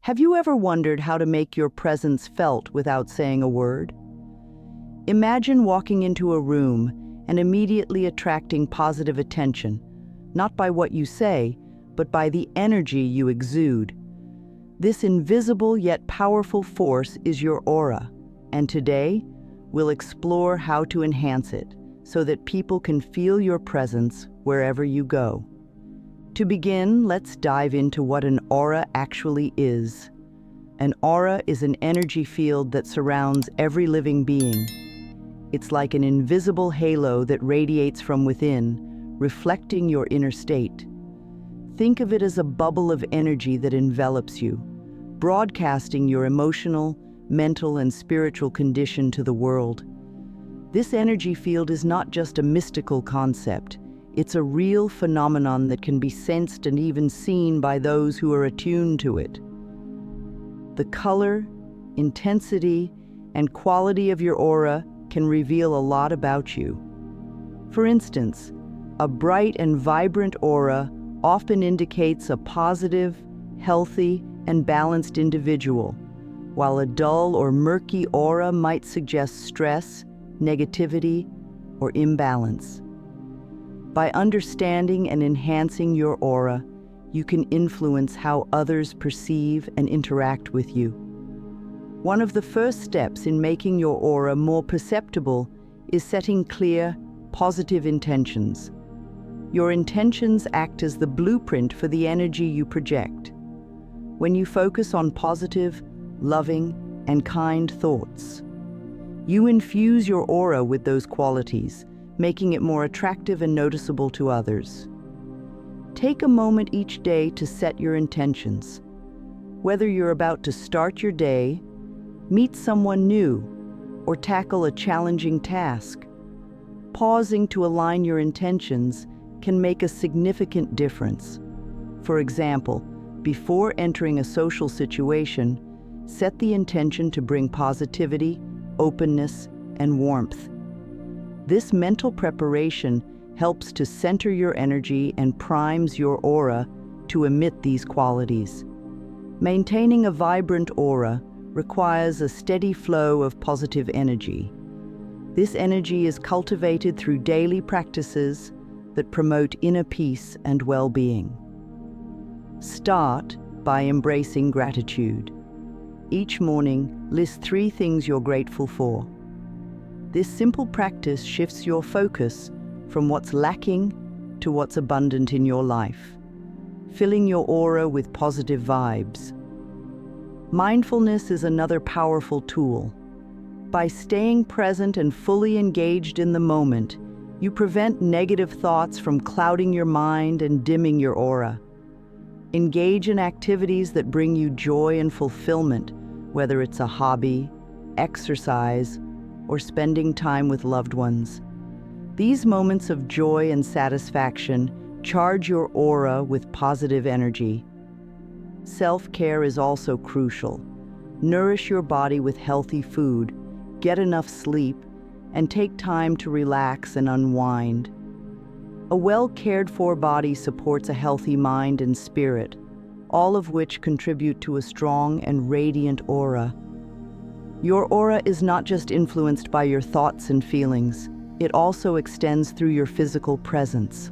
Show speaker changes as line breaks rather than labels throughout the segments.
Have you ever wondered how to make your presence felt without saying a word? Imagine walking into a room and immediately attracting positive attention, not by what you say, but by the energy you exude. This invisible yet powerful force is your aura, and today we'll explore how to enhance it so that people can feel your presence wherever you go. To begin, let's dive into what an aura actually is. An aura is an energy field that surrounds every living being. It's like an invisible halo that radiates from within, reflecting your inner state. Think of it as a bubble of energy that envelops you, broadcasting your emotional, mental, and spiritual condition to the world. This energy field is not just a mystical concept. It's a real phenomenon that can be sensed and even seen by those who are attuned to it. The color, intensity, and quality of your aura can reveal a lot about you. For instance, a bright and vibrant aura often indicates a positive, healthy, and balanced individual, while a dull or murky aura might suggest stress, negativity, or imbalance. By understanding and enhancing your aura, you can influence how others perceive and interact with you. One of the first steps in making your aura more perceptible is setting clear, positive intentions. Your intentions act as the blueprint for the energy you project. When you focus on positive, loving, and kind thoughts, you infuse your aura with those qualities, making it more attractive and noticeable to others. Take a moment each day to set your intentions. Whether you're about to start your day, meet someone new, or tackle a challenging task, pausing to align your intentions can make a significant difference. For example, before entering a social situation, set the intention to bring positivity, openness, and warmth. This mental preparation helps to center your energy and primes your aura to emit these qualities. Maintaining a vibrant aura requires a steady flow of positive energy. This energy is cultivated through daily practices that promote inner peace and well-being. Start by embracing gratitude. Each morning, list 3 things you're grateful for. This simple practice shifts your focus from what's lacking to what's abundant in your life, filling your aura with positive vibes. Mindfulness is another powerful tool. By staying present and fully engaged in the moment, you prevent negative thoughts from clouding your mind and dimming your aura. Engage in activities that bring you joy and fulfillment, whether it's a hobby, exercise, or spending time with loved ones. These moments of joy and satisfaction charge your aura with positive energy. Self-care is also crucial. Nourish your body with healthy food, get enough sleep, and take time to relax and unwind. A well-cared-for body supports a healthy mind and spirit, all of which contribute to a strong and radiant aura. Your aura is not just influenced by your thoughts and feelings, it also extends through your physical presence.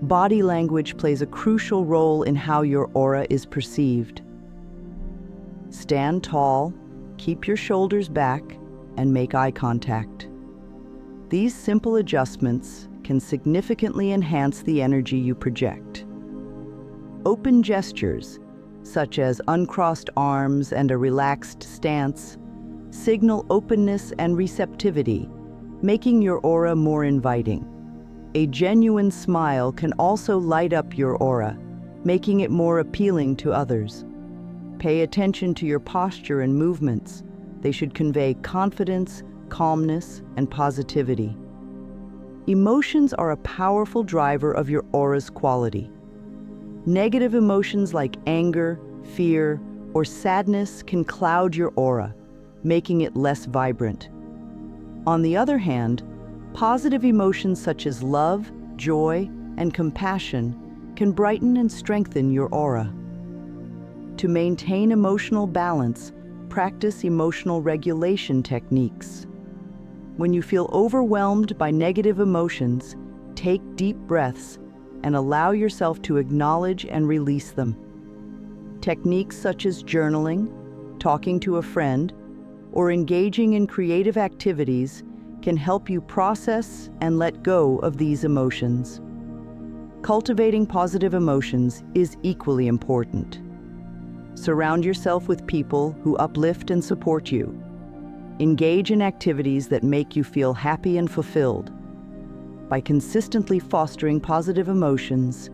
Body language plays a crucial role in how your aura is perceived. Stand tall, keep your shoulders back, and make eye contact. These simple adjustments can significantly enhance the energy you project. Open gestures, such as uncrossed arms and a relaxed stance, signal openness and receptivity, making your aura more inviting. A genuine smile can also light up your aura, making it more appealing to others. Pay attention to your posture and movements. They should convey confidence, calmness, and positivity. Emotions are a powerful driver of your aura's quality. Negative emotions like anger, fear, or sadness can cloud your aura, making it less vibrant. On the other hand, positive emotions such as love, joy, and compassion can brighten and strengthen your aura. To maintain emotional balance, practice emotional regulation techniques. When you feel overwhelmed by negative emotions, take deep breaths and allow yourself to acknowledge and release them. Techniques such as journaling, talking to a friend, or engaging in creative activities can help you process and let go of these emotions. Cultivating positive emotions is equally important. Surround yourself with people who uplift and support you. Engage in activities that make you feel happy and fulfilled. By consistently fostering positive emotions,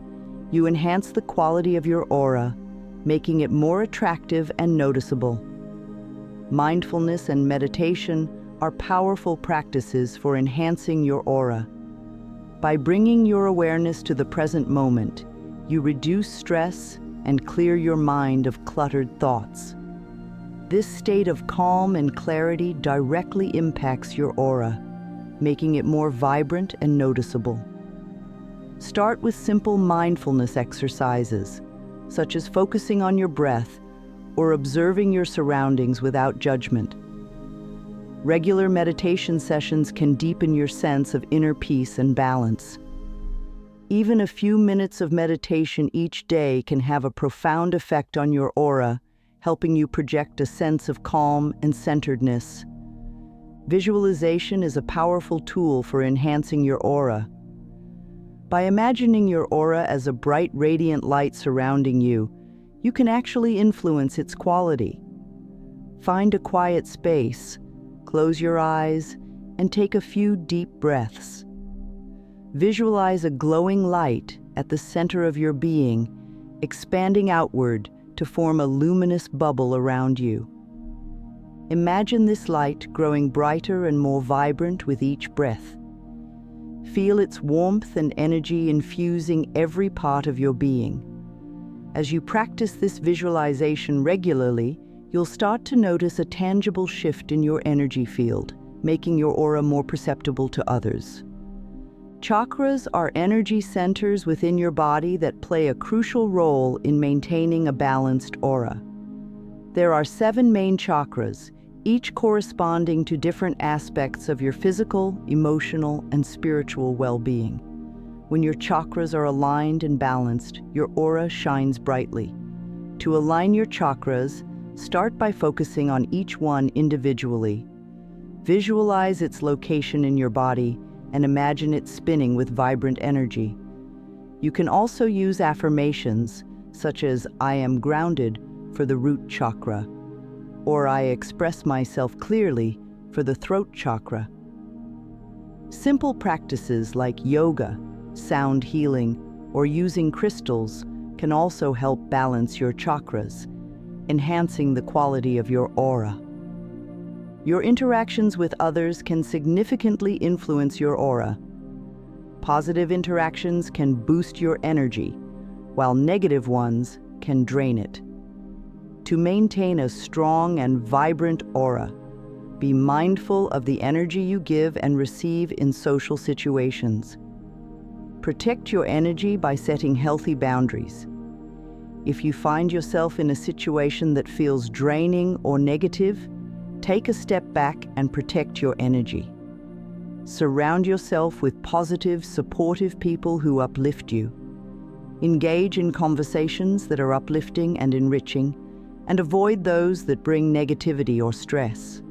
you enhance the quality of your aura, making it more attractive and noticeable. Mindfulness and meditation are powerful practices for enhancing your aura. By bringing your awareness to the present moment, you reduce stress and clear your mind of cluttered thoughts. This state of calm and clarity directly impacts your aura, making it more vibrant and noticeable. Start with simple mindfulness exercises, such as focusing on your breath or observing your surroundings without judgment. Regular meditation sessions can deepen your sense of inner peace and balance. Even a few minutes of meditation each day can have a profound effect on your aura, helping you project a sense of calm and centeredness. Visualization is a powerful tool for enhancing your aura. By imagining your aura as a bright, radiant light surrounding you, you can actually influence its quality. Find a quiet space, close your eyes, and take a few deep breaths. Visualize a glowing light at the center of your being, expanding outward to form a luminous bubble around you. Imagine this light growing brighter and more vibrant with each breath. Feel its warmth and energy infusing every part of your being. As you practice this visualization regularly, you'll start to notice a tangible shift in your energy field, making your aura more perceptible to others. Chakras are energy centers within your body that play a crucial role in maintaining a balanced aura. There are 7 main chakras, each corresponding to different aspects of your physical, emotional, and spiritual well-being. When your chakras are aligned and balanced, your aura shines brightly. To align your chakras, start by focusing on each one individually. Visualize its location in your body and imagine it spinning with vibrant energy. You can also use affirmations, such as "I am grounded" for the root chakra, or "I express myself clearly" for the throat chakra. Simple practices like yoga, sound healing, or using crystals can also help balance your chakras, enhancing the quality of your aura. Your interactions with others can significantly influence your aura. Positive interactions can boost your energy, while negative ones can drain it. To maintain a strong and vibrant aura, be mindful of the energy you give and receive in social situations. Protect your energy by setting healthy boundaries. If you find yourself in a situation that feels draining or negative, take a step back and protect your energy. Surround yourself with positive, supportive people who uplift you. Engage in conversations that are uplifting and enriching, and avoid those that bring negativity or stress.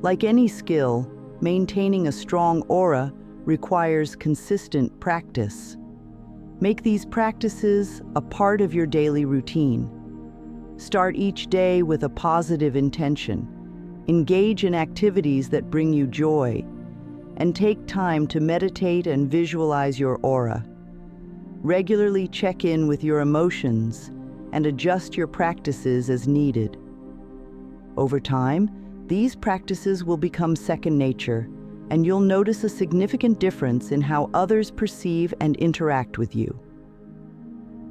Like any skill, maintaining a strong aura requires consistent practice. Make these practices a part of your daily routine. Start each day with a positive intention. Engage in activities that bring you joy, and take time to meditate and visualize your aura. Regularly check in with your emotions and adjust your practices as needed. Over time, these practices will become second nature, and you'll notice a significant difference in how others perceive and interact with you.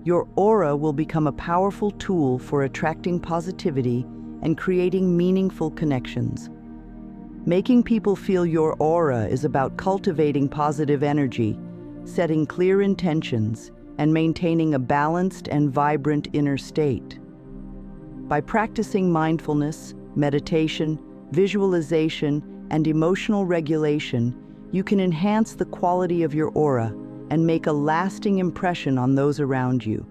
Your aura will become a powerful tool for attracting positivity and creating meaningful connections. Making people feel your aura is about cultivating positive energy, setting clear intentions, and maintaining a balanced and vibrant inner state. By practicing mindfulness, meditation, visualization, and emotional regulation, you can enhance the quality of your aura and make a lasting impression on those around you.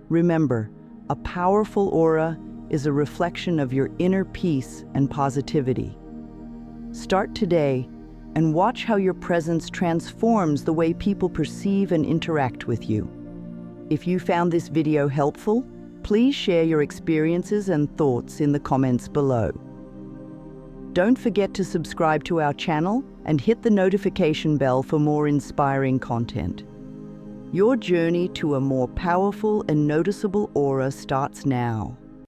Remember, a powerful aura is a reflection of your inner peace and positivity. Start today and watch how your presence transforms the way people perceive and interact with you. If you found this video helpful, please share your experiences and thoughts in the comments below. Don't forget to subscribe to our channel and hit the notification bell for more inspiring content. Your journey to a more powerful and noticeable aura starts now.